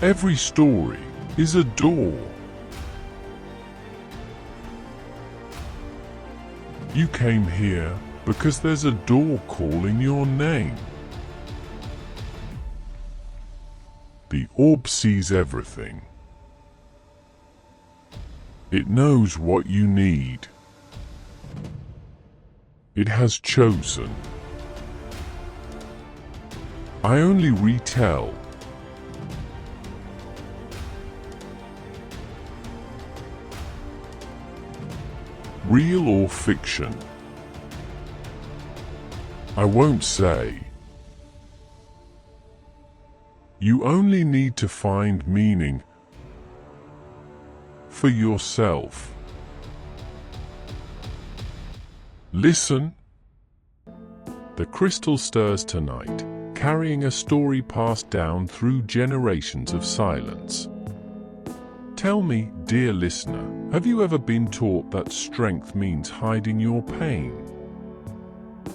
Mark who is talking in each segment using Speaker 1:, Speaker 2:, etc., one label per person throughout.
Speaker 1: Every story is a door. You came here because there's a door calling your name. The orb sees everything. It knows what you need. It has chosen. I only retell. Real or fiction? I won't say. You only need to find meaning for yourself. Listen. The crystal stirs tonight, carrying a story passed down through generations of silence. Tell me, dear listener, have you ever been taught that strength means hiding your pain?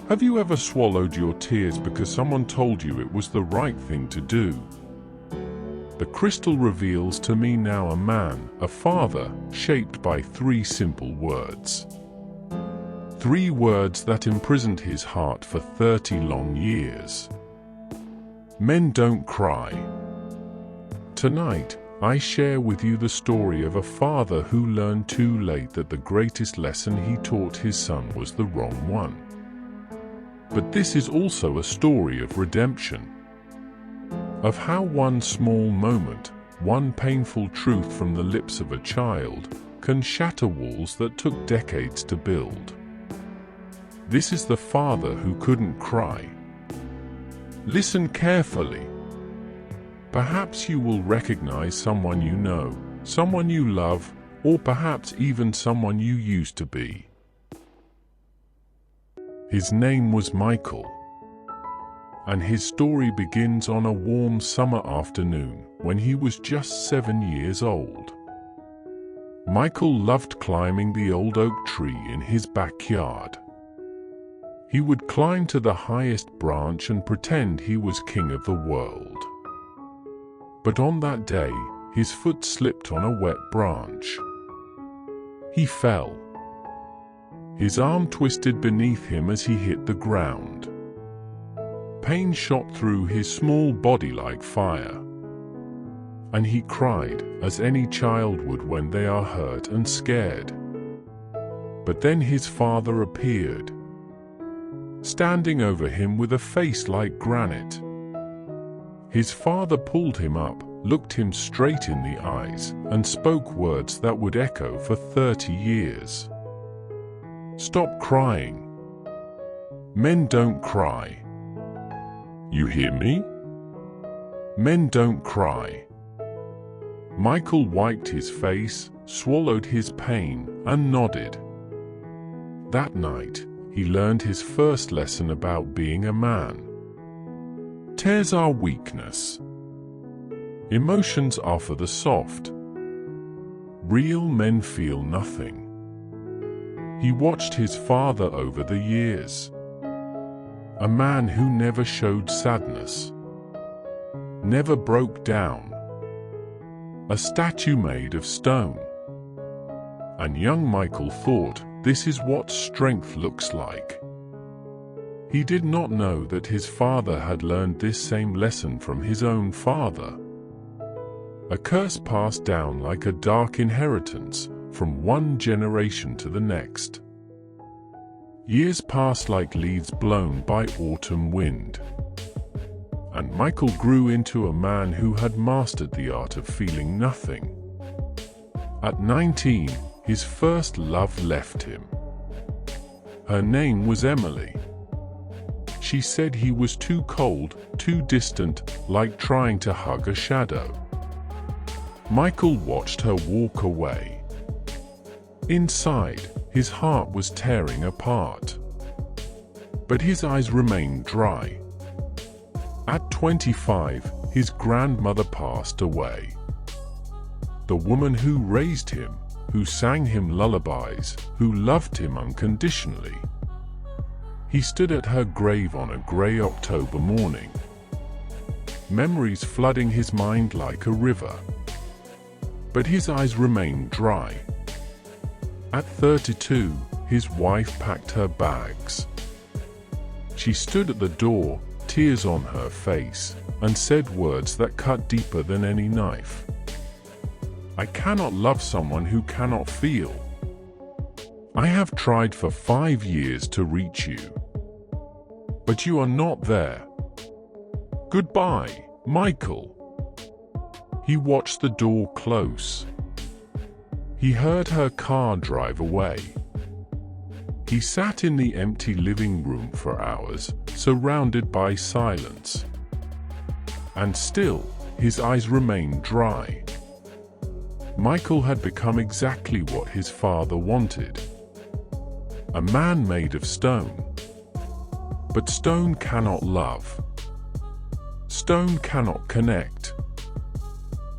Speaker 1: Have you ever swallowed your tears because someone told you it was the right thing to do? The crystal reveals to me now a man, a father, shaped by 3 simple words. 3 words that imprisoned his heart for 30 long years. Men don't cry. Tonight, I share with you the story of a father who learned too late that the greatest lesson he taught his son was the wrong one. But this is also a story of redemption. Of how one small moment, one painful truth from the lips of a child, can shatter walls that took decades to build. This is the father who couldn't cry. Listen carefully. Perhaps you will recognize someone you know, someone you love, or perhaps even someone you used to be. His name was Michael, and his story begins on a warm summer afternoon when he was just 7 years old. Michael loved climbing the old oak tree in his backyard. He would climb to the highest branch and pretend he was king of the world. But on that day, his foot slipped on a wet branch. He fell. His arm twisted beneath him as he hit the ground. Pain shot through his small body like fire. And he cried, as any child would when they are hurt and scared. But then his father appeared, standing over him with a face like granite. His father pulled him up, looked him straight in the eyes, and spoke words that would echo for 30 years. Stop crying. Men don't cry. You hear me? Men don't cry. Michael wiped his face, swallowed his pain, and nodded. That night, he learned his first lesson about being a man. Tears are weakness. Emotions are for the soft. Real men feel nothing. He watched his father over the years. A man who never showed sadness. Never broke down. A statue made of stone. And young Michael thought, this is what strength looks like. He did not know that his father had learned this same lesson from his own father. A curse passed down like a dark inheritance from one generation to the next. Years passed like leaves blown by autumn wind. And Michael grew into a man who had mastered the art of feeling nothing. At 19, his first love left him. Her name was Emily. She said he was too cold, too distant, like trying to hug a shadow. Michael watched her walk away. Inside, his heart was tearing apart. But his eyes remained dry. At 25, his grandmother passed away. The woman who raised him, who sang him lullabies, who loved him unconditionally. He stood at her grave on a grey October morning. memories flooding his mind like a river. But his eyes remained dry. At 32, his wife packed her bags. She stood at the door, tears on her face, and said words that cut deeper than any knife. "I cannot love someone who cannot feel. I have tried for 5 years to reach you, but you are not there. Goodbye, Michael." He watched the door close. He heard her car drive away. He sat in the empty living room for hours, surrounded by silence. And still, his eyes remained dry. Michael had become exactly what his father wanted. A man made of stone. But stone cannot love. Stone cannot connect.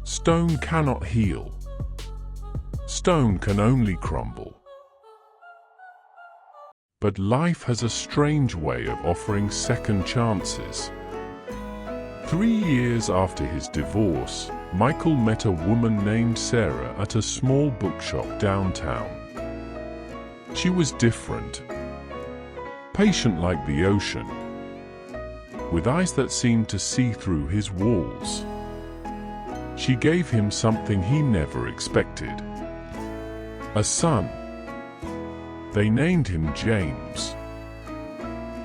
Speaker 1: Stone cannot heal. Stone can only crumble. But life has a strange way of offering second chances. 3 years after his divorce, Michael met a woman named Sarah at a small bookshop downtown. She was different, patient like the ocean, with eyes that seemed to see through his walls. She gave him something he never expected: a son. They named him James,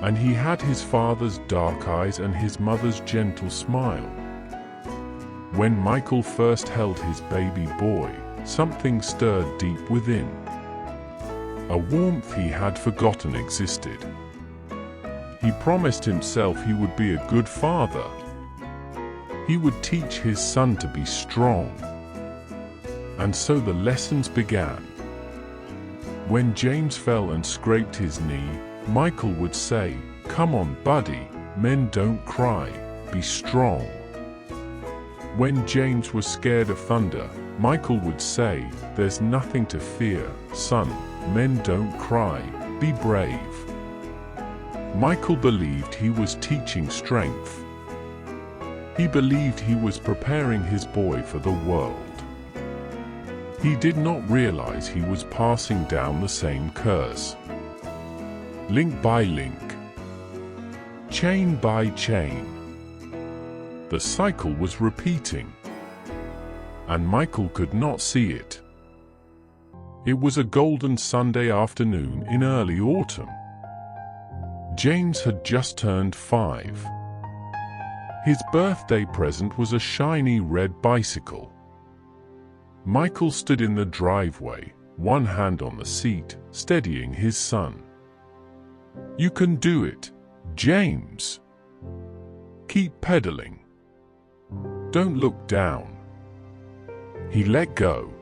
Speaker 1: and he had his father's dark eyes and his mother's gentle smile. When Michael first held his baby boy, something stirred deep within. A warmth he had forgotten existed. He promised himself he would be a good father. He would teach his son to be strong. And so the lessons began. When James fell and scraped his knee, Michael would say, "Come on, buddy, men don't cry, be strong." When James was scared of thunder, Michael would say, "There's nothing to fear, son, men don't cry, be brave." Michael believed he was teaching strength. He believed he was preparing his boy for the world. He did not realize he was passing down the same curse. Link by link, chain by chain, the cycle was repeating, and Michael could not see it. It was a golden Sunday afternoon in early autumn. James had just turned 5. His birthday present was a shiny red bicycle. Michael stood in the driveway, one hand on the seat, steadying his son. "You can do it, James. Keep pedaling. Don't look down." He let go.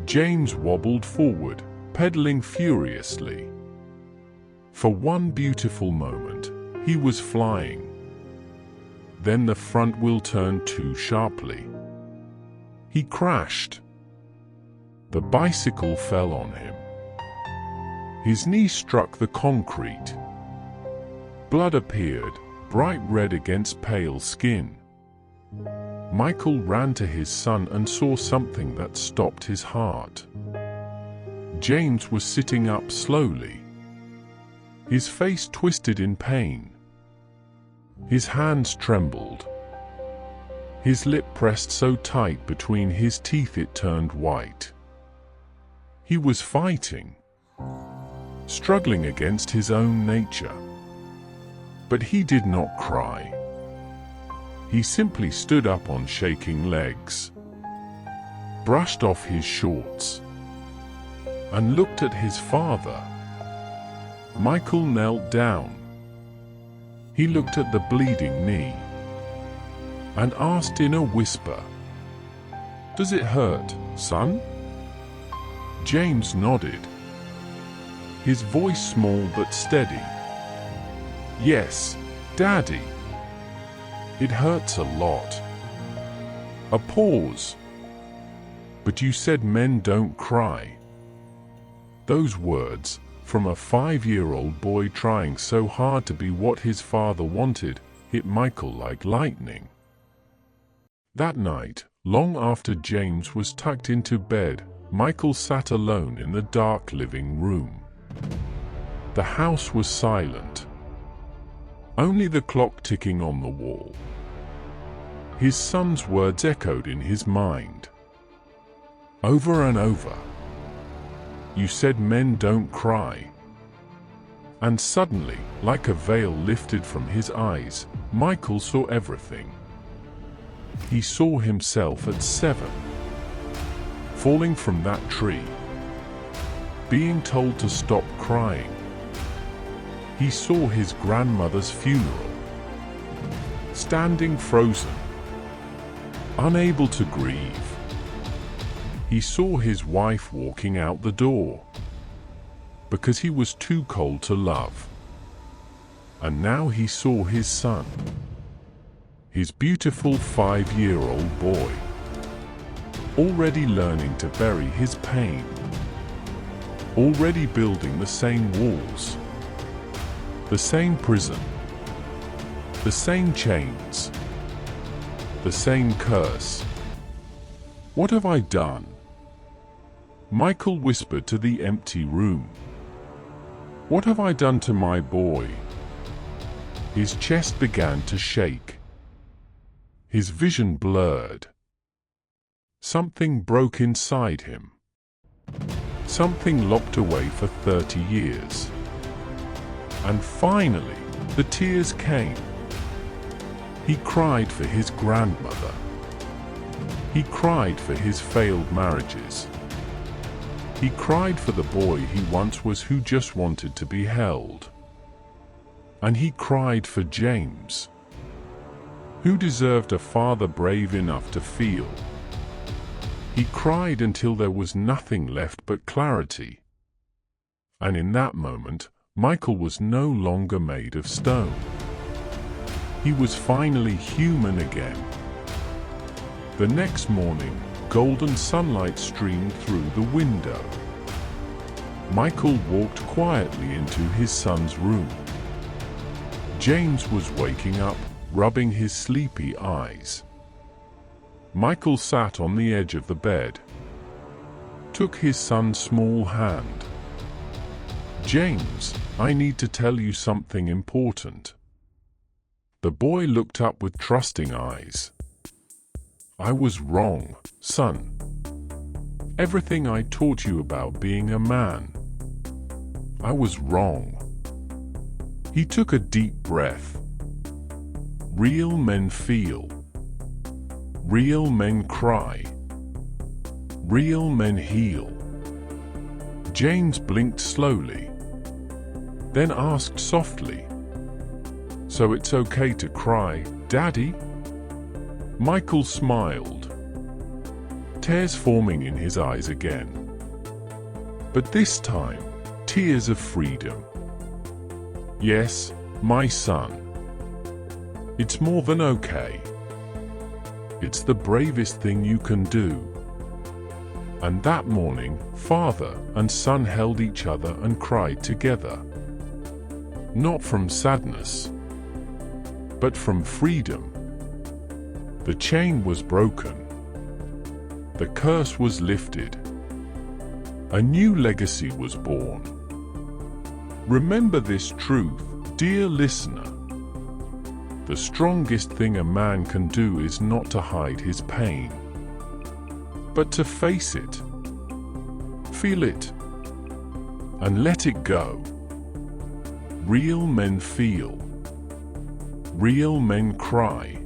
Speaker 1: James wobbled forward, pedaling furiously. For one beautiful moment, he was flying. Then the front wheel turned too sharply. He crashed. The bicycle fell on him. His knee struck the concrete. Blood appeared, bright red against pale skin. Michael ran to his son and saw something that stopped his heart. James was sitting up slowly. His face twisted in pain. His hands trembled. His lip pressed so tight between his teeth it turned white. He was fighting, struggling against his own nature. But he did not cry. He simply stood up on shaking legs, brushed off his shorts, and looked at his father. Michael knelt down. He looked at the bleeding knee and asked in a whisper, "Does it hurt, son?" James nodded, his voice small but steady. "Yes, Daddy. It hurts a lot." A pause. "But you said men don't cry." Those words, from a 5-year-old boy trying so hard to be what his father wanted, hit Michael like lightning. That night, long after James was tucked into bed, Michael sat alone in the dark living room. The house was silent. Only the clock ticking on the wall. His son's words echoed in his mind. Over and over. You said men don't cry. And suddenly, like a veil lifted from his eyes, Michael saw everything. He saw himself at 7, falling from that tree, being told to stop crying. He saw his grandmother's funeral, standing frozen, unable to grieve. He saw his wife walking out the door, because he was too cold to love. And now he saw his son, his beautiful 5-year-old boy, already learning to bury his pain, already building the same walls, the same prison, the same chains, the same curse. What have I done? Michael whispered to the empty room. What have I done to my boy? His chest began to shake. His vision blurred. Something broke inside him. Something locked away for 30 years. And finally, the tears came. He cried for his grandmother. He cried for his failed marriages. He cried for the boy he once was who just wanted to be held. And he cried for James, who deserved a father brave enough to feel. He cried until there was nothing left but clarity. And in that moment, Michael was no longer made of stone. He was finally human again. The next morning, golden sunlight streamed through the window. Michael walked quietly into his son's room. James was waking up, rubbing his sleepy eyes. Michael sat on the edge of the bed, took his son's small hand. James, I need to tell you something important. The boy looked up with trusting eyes. I was wrong, son. Everything I taught you about being a man, I was wrong. He took a deep breath. Real men feel. Real men cry. Real men heal. James blinked slowly, then asked softly, So it's okay to cry, Daddy? Michael smiled, tears forming in his eyes again. But this time, tears of freedom. Yes, my son. It's more than okay. It's the bravest thing you can do. And that morning, father and son held each other and cried together. Not from sadness, but from freedom. The chain was broken. The curse was lifted. A new legacy was born. Remember this truth, dear listener. The strongest thing a man can do is not to hide his pain, but to face it, feel it, and let it go. Real men feel. Real men cry.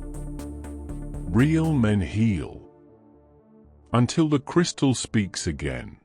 Speaker 1: Real men heal. Until the crystal speaks again.